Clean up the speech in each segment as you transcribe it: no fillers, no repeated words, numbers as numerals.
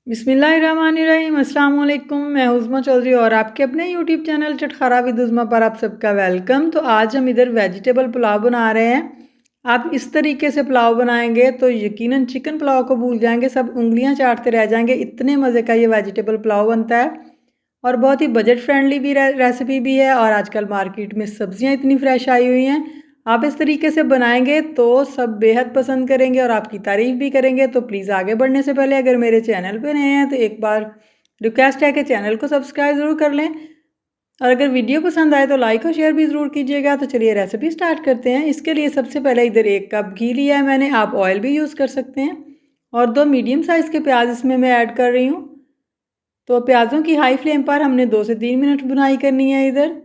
बिस्मिल्लाहिर्रहमानिर्रहीम अस्सलाम वालेकुम। मैं उज़मा चौधरी और आपके अपने यूट्यूब चैनल चटखारा विद उज़मा पर आप सबका वेलकम। तो आज हम इधर वेजिटेबल पुलाव बना रहे हैं। आप इस तरीके से पुलाव बनाएंगे तो यकीनन चिकन पुलाव को भूल जाएंगे, सब उंगलियां चाटते रह जाएंगे, इतने मज़े का ये वेजिटेबल पुलाव बनता है और बहुत ही बजट फ्रेंडली भी रेसिपी भी है। और आजकल मार्केट में सब्जियां इतनी फ्रेश आई हुई हैं, आप इस तरीके से बनाएंगे तो सब बेहद पसंद करेंगे और आपकी तारीफ भी करेंगे। तो प्लीज़ आगे बढ़ने से पहले अगर मेरे चैनल पे नए हैं तो एक बार रिक्वेस्ट है कि चैनल को सब्सक्राइब ज़रूर कर लें और अगर वीडियो पसंद आए तो लाइक और शेयर भी ज़रूर कीजिएगा। तो चलिए रेसिपी स्टार्ट करते हैं। इसके लिए सबसे पहले इधर 1 कप घी लिया है मैंने, आप ऑयल भी यूज़ कर सकते हैं, और 2 मीडियम साइज़ के प्याज इसमें मैं ऐड कर रही हूँ। तो प्याज़ों की हाई फ्लेम पर हमने 2 से 3 मिनट भुनाई करनी है। इधर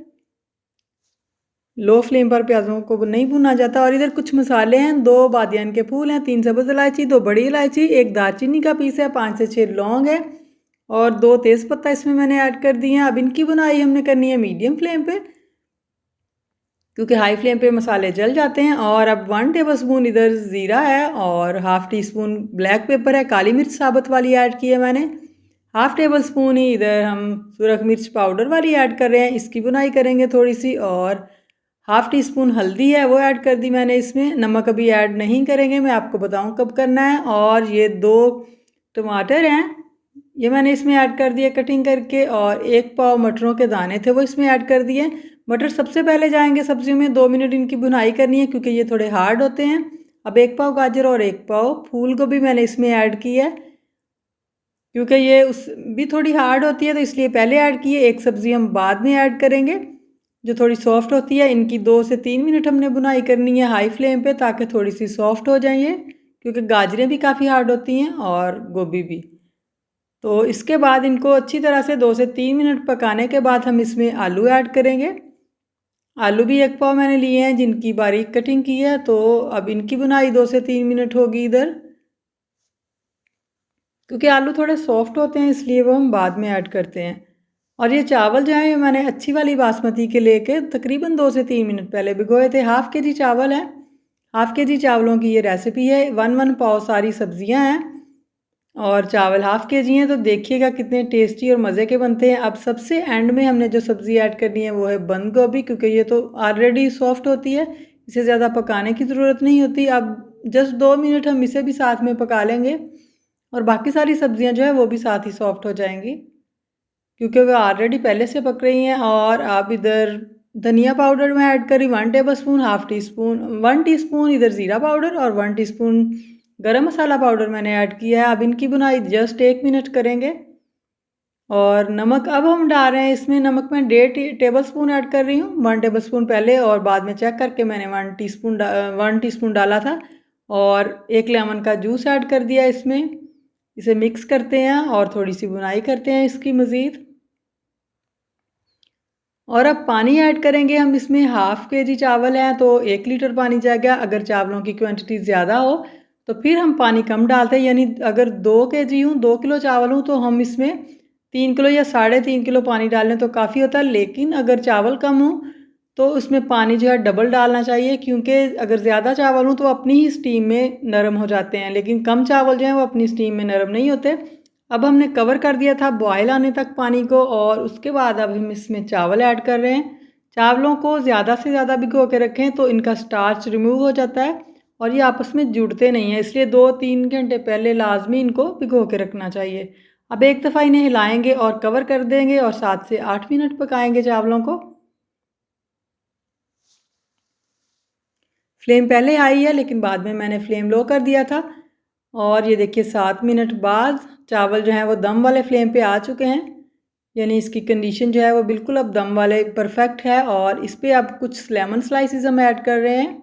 लो फ्लेम पर प्याज़ों को नहीं भुना जाता। और इधर कुछ मसाले हैं, 2 बादियान के फूल हैं, 3 सब्ज़ इलायची, 2 बड़ी इलायची, 1 दालचीनी का पीस है, 5 से 6 लौंग है और 2 तेज़पत्ता इसमें मैंने ऐड कर दिए हैं। अब इनकी बुनाई हमने करनी है मीडियम फ्लेम पे, क्योंकि हाई फ्लेम पे मसाले जल जाते हैं। और अब 1 टेबल स्पून इधर ज़ीरा है और half tea spoon black pepper है, काली मिर्च साबुत वाली ऐड की है मैंने। हाफ़ टेबल स्पून ही इधर हम सुरख मिर्च पाउडर वाली ऐड कर रहे हैं, इसकी बुनाई करेंगे थोड़ी सी। और हाफ़ टी स्पून हल्दी है वो ऐड कर दी मैंने इसमें। नमक अभी ऐड नहीं करेंगे, मैं आपको बताऊं कब करना है। और ये 2 टमाटर हैं, ये मैंने इसमें ऐड कर दिए कटिंग करके। और 1 पाव मटरों के दाने थे वो इसमें ऐड कर दिए। मटर सबसे पहले जाएंगे सब्जियों में, 2 मिनट इनकी भुनाई करनी है क्योंकि ये थोड़े हार्ड होते हैं। अब 1 पाव गाजर और 1 पाव फूल गोभी मैंने इसमें ऐड की है, क्योंकि ये उस भी थोड़ी हार्ड होती है तो इसलिए पहले ऐड की है। एक सब्ज़ी हम बाद में ऐड करेंगे जो थोड़ी सॉफ्ट होती है। इनकी 2 से 3 मिनट हमने बुनाई करनी है हाई फ्लेम पे, ताकि थोड़ी सी सॉफ्ट हो जाए ये, क्योंकि गाजरें भी काफ़ी हार्ड होती हैं और गोभी भी। तो इसके बाद इनको अच्छी तरह से 2 से 3 मिनट पकाने के बाद हम इसमें आलू ऐड करेंगे। आलू भी 1 पाव मैंने लिए हैं जिनकी बारीक कटिंग की है। तो अब इनकी बुनाई 2 से 3 मिनट होगी इधर, क्योंकि आलू थोड़े सॉफ्ट होते हैं इसलिए वो हम बाद में ऐड करते हैं। और ये चावल जो है मैंने अच्छी वाली बासमती के लेके तकरीबन 2 से 3 मिनट पहले भिगोए थे। हाफ़ के जी चावल है, हाफ़ के जी चावलों की ये रेसिपी है। 1 पाव सारी सब्जियां हैं और चावल हाफ़ के जी हैं, तो देखिएगा कितने टेस्टी और मज़े के बनते हैं। अब सबसे एंड में हमने जो सब्ज़ी ऐड करनी है वो है बंद गोभी, क्योंकि ये तो ऑलरेडी सॉफ्ट होती है, इसे ज़्यादा पकाने की ज़रूरत नहीं होती। अब जस्ट 2 मिनट हम इसे भी साथ में पका लेंगे और बाकी सारी सब्जियां जो है वो भी साथ ही सॉफ्ट हो जाएंगी, क्योंकि वो ऑलरेडी पहले से पक रही हैं। और अब इधर धनिया पाउडर में ऐड करी 1 table spoon, half tea spoon 1 teaspoon इधर ज़ीरा पाउडर और 1 टीस्पून गरम मसाला पाउडर मैंने ऐड किया है। अब इनकी बुनाई जस्ट 1 मिनट करेंगे। और नमक अब हम डाल रहे हैं इसमें, नमक मैं 1.5 टेबल स्पून ऐड कर रही हूँ, 1 टेबल स्पून पहले और बाद में चेक करके मैंने 1 टीस्पून डाला था। और 1 लेमन का जूस ऐड कर दिया इसमें। इसे मिक्स करते हैं और थोड़ी सी बुनाई करते हैं इसकी मज़ीद। और अब पानी ऐड करेंगे हम इसमें। हाफ़ के जी चावल हैं तो 1 लीटर पानी जाएगा। अगर चावलों की क्वांटिटी ज़्यादा हो तो फिर हम पानी कम डालते हैं, यानी अगर 2 केजी हूँ, 2 किलो चावल हूँ, तो हम इसमें 3 किलो या 3.5 किलो पानी डालें तो काफ़ी होता है। लेकिन अगर चावल कम हो तो उसमें पानी जो है डबल डालना चाहिए, क्योंकि अगर ज़्यादा चावल हों तो अपनी ही स्टीम में नरम हो जाते हैं, लेकिन कम चावल जो हैं वो अपनी स्टीम में नरम नहीं होते। अब हमने कवर कर दिया था बॉयल आने तक पानी को, और उसके बाद अब हम इसमें चावल ऐड कर रहे हैं। चावलों को ज़्यादा से ज़्यादा भिगो के रखें तो इनका स्टार्च रिमूव हो जाता है और ये आपस में जुड़ते नहीं हैं, इसलिए 2-3 घंटे पहले लाजमी इनको भिगो के रखना चाहिए। अब एक दफ़ा इन्हें हिलाएंगे और कवर कर देंगे और 7 से 8 मिनट पकाएंगे चावलों को। फ्लेम पहले हाई है लेकिन बाद में मैंने फ्लेम लो कर दिया था। और ये देखिए 7 मिनट बाद चावल जो हैं वो दम वाले फ्लेम पे आ चुके हैं, यानी इसकी कंडीशन जो है वो बिल्कुल अब दम वाले परफेक्ट है। और इस पे अब कुछ लेमन स्लाइसेस हम ऐड कर रहे हैं,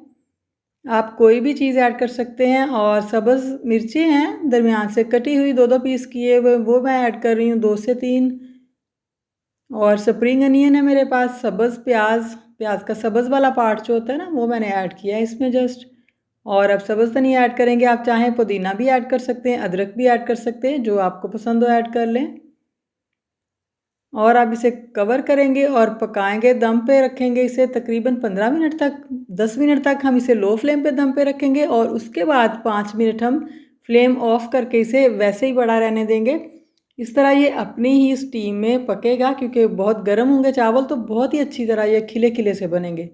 आप कोई भी चीज़ ऐड कर सकते हैं। और सब्ज़ मिर्चें हैं दरमियान से कटी हुई, 2-2 पीस किए हुए, वो मैं ऐड कर रही हूँ 2 से 3। और स्प्रिंग अनियन है मेरे पास, सब्ज़ प्याज, प्याज का सब्ज़ वाला पार्ट जो होता है ना वो मैंने ऐड किया है इसमें जस्ट। और अब सब्ज़ धनिया ऐड करेंगे, आप चाहें पुदीना भी ऐड कर सकते हैं, अदरक भी ऐड कर सकते हैं, जो आपको पसंद हो ऐड कर लें। और अब इसे कवर करेंगे और पकाएंगे, दम पे रखेंगे इसे तकरीबन 15 मिनट तक। 10 मिनट तक हम इसे लो फ्लेम पे दम पे रखेंगे और उसके बाद 5 मिनट हम फ्लेम ऑफ करके इसे वैसे ही बड़ा रहने देंगे। इस तरह ये अपनी ही स्टीम में पकेगा, क्योंकि बहुत गर्म होंगे चावल तो बहुत ही अच्छी तरह ये खिले खिले से बनेंगे।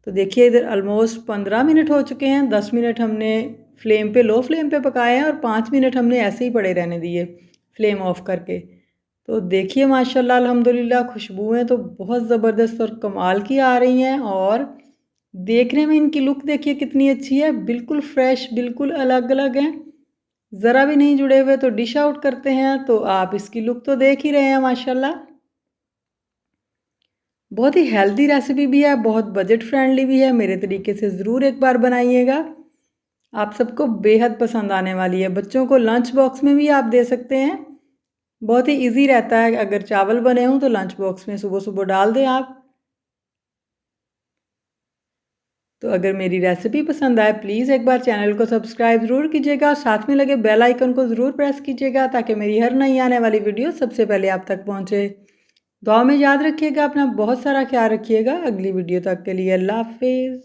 तो देखिए इधर ऑलमोस्ट 15 मिनट हो चुके हैं। 10 मिनट हमने फ्लेम पे, लो फ्लेम पे पकाए हैं और 5 मिनट हमने ऐसे ही पड़े रहने दिए फ्लेम ऑफ करके। तो देखिए माशाल्लाह अल्हम्दुलिल्लाह खुशबुएं तो बहुत ज़बरदस्त और कमाल की आ रही हैं, और देखने में इनकी लुक देखिए कितनी अच्छी है, बिल्कुल फ्रेश, बिल्कुल अलग अलग हैं, ज़रा भी नहीं जुड़े हुए। तो डिश आउट करते हैं, तो आप इसकी लुक तो देख ही रहे हैं माशाल्लाह। बहुत ही हेल्दी रेसिपी भी है, बहुत बजट फ्रेंडली भी है। मेरे तरीके से ज़रूर एक बार बनाइएगा, आप सबको बेहद पसंद आने वाली है। बच्चों को लंच बॉक्स में भी आप दे सकते हैं, बहुत ही इजी रहता है। अगर चावल बने हों तो लंच बॉक्स में सुबह सुबह डाल दें आप। तो अगर मेरी रेसिपी पसंद आए प्लीज़ एक बार चैनल को सब्सक्राइब ज़रूर कीजिएगा, साथ में लगे बेल आइकन को ज़रूर प्रेस कीजिएगा ताकि मेरी हर नई आने वाली वीडियो सबसे पहले आप तक पहुँचे। दुआ में याद रखिएगा, अपना बहुत सारा ख्याल रखिएगा। अगली वीडियो तक के लिए अल्लाह हाफिज़।